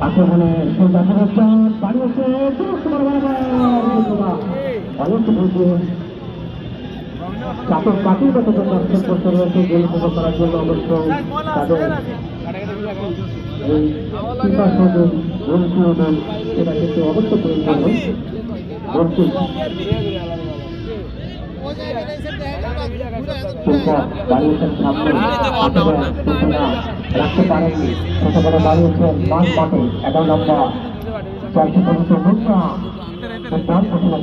আক্রমণে বাড়িয়েছে চাপের পাখির মতো দর্শন করতে রয়েছে গোল মুখ করার জন্য অবশ্য তাদের সেটা কিন্তু অবশ্য প্রয়োজন রাখতে পারেননি ছোট করে দাঁড়িয়েছেন মান মাঠে 11 নম্বর 4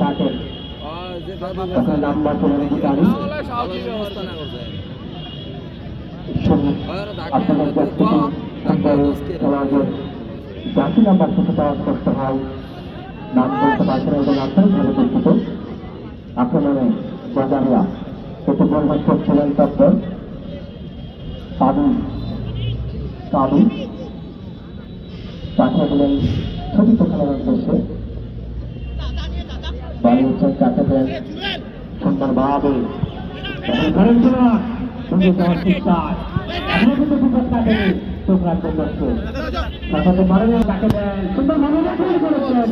থাকেন তখন নাম্বার 15 গাড়ি আপনাদের কাছ থেকে জাতি নাম্বার থেকে পাওয়া কষ্ট হয় নাম বলতে পারছেন এবং আন্তরিকভাবে দুঃখিত আক্রমণে বাজারিয়া এতে বলবাদ করছিলেন তৎপর কাবু পাঠিয়ে দিলেন ছবিতে খেলার উদ্দেশ্যে বাড়ি উচ্ছেদ কাটতে দেন সুন্দরভাবে সঙ্গে যাওয়ার চেষ্টায় এখনো কিন্তু বিপদ কাটেনি চোখ রাখতে করছে সাথে মারেন কাটে দেন সুন্দরভাবে করেছেন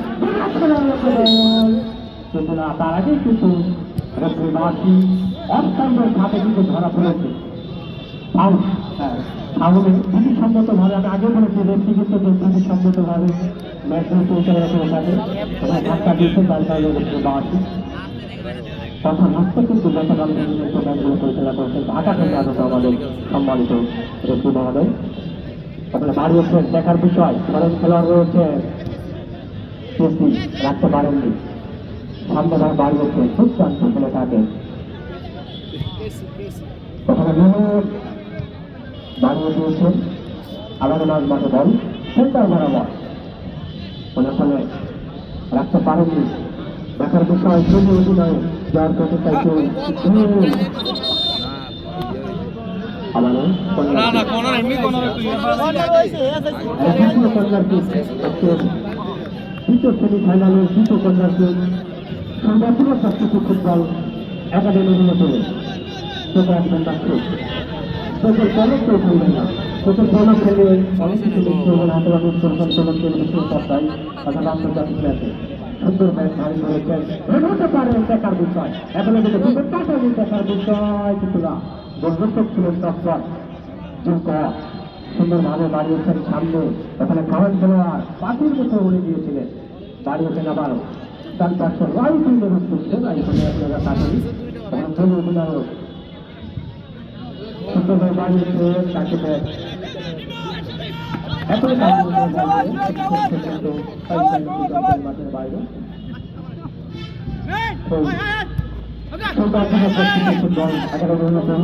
কিন্তু না তার আগে কিন্তু রবীন্দ্রনাথী অস্থানের খাতে কিন্তু ধরা পড়েছে তাহলে বিধিসম্মতভাবে আমি আগে বলেছি রেফরি কিন্তু বিধিসম্মতভাবে ম্যাচ পরিচালনা করে থাকে ধাক্কা দিচ্ছে তার কারণে রবীন্দ্রনাথী তখন হস্তে কিন্তু গতকাল ম্যাচগুলো পরিচালনা করেছেন ঢাকা থেকে আগত আমাদের সম্মানিত রেফরি মহোদয় তারপরে বাড়িয়েছেন দেখার বিষয় ফরেন খেলোয়াড় রয়েছে রাখতে পারেননি সামনে ধর বাড়িয়েছে দুর্দান্ত খেলে থাকে ওখানে মেহমুদ বাড়িয়ে দিয়েছেন আলাদা মাঝ মাঠে বল সেন্টার বরাবর ফলে রাখতে পারেননি দেখার বিষয় শুধু অধিনায়ক যার করতে চাইছে দ্বিতীয় সেমিফাইনালের দ্বিতীয় কন্যাকে সর্বাধিক সবকিছু ফুটবল একাডেমি নিয়ে চলে চোখ রাখবেন বাচ্চা চোখের পলক কেউ খেলবেন না চোখের পলক খেলে অনেক কিছু লিখতে হবে আন্তর্জাতিক সঞ্চালন টেলিভিশন পর্দায় অথবা আন্তর্জাতিক ম্যাচে সুন্দর ম্যাচ ভারী করেছেন হতে পারে দেখার বিষয় এখন কিন্তু দেখার বিষয় কিন্তু না গোলরক্ষক ছিলেন তৎপর সুন্দরভাবে বাড়িয়েছেন সামনে ওখানে খাওয়ান খেলোয়াড় পাখির মতো উড়ে গিয়েছিলেন বাড়িয়েছেন আবার তার পাশে রাইট উইন্ডে করছেন এখানে আপনারা কাটেন তখন চলে অধিনায়ক সুন্দরভাবে বাড়িয়েছে তাকে এখন মাঠের বাইরে ফুটবল 11 জন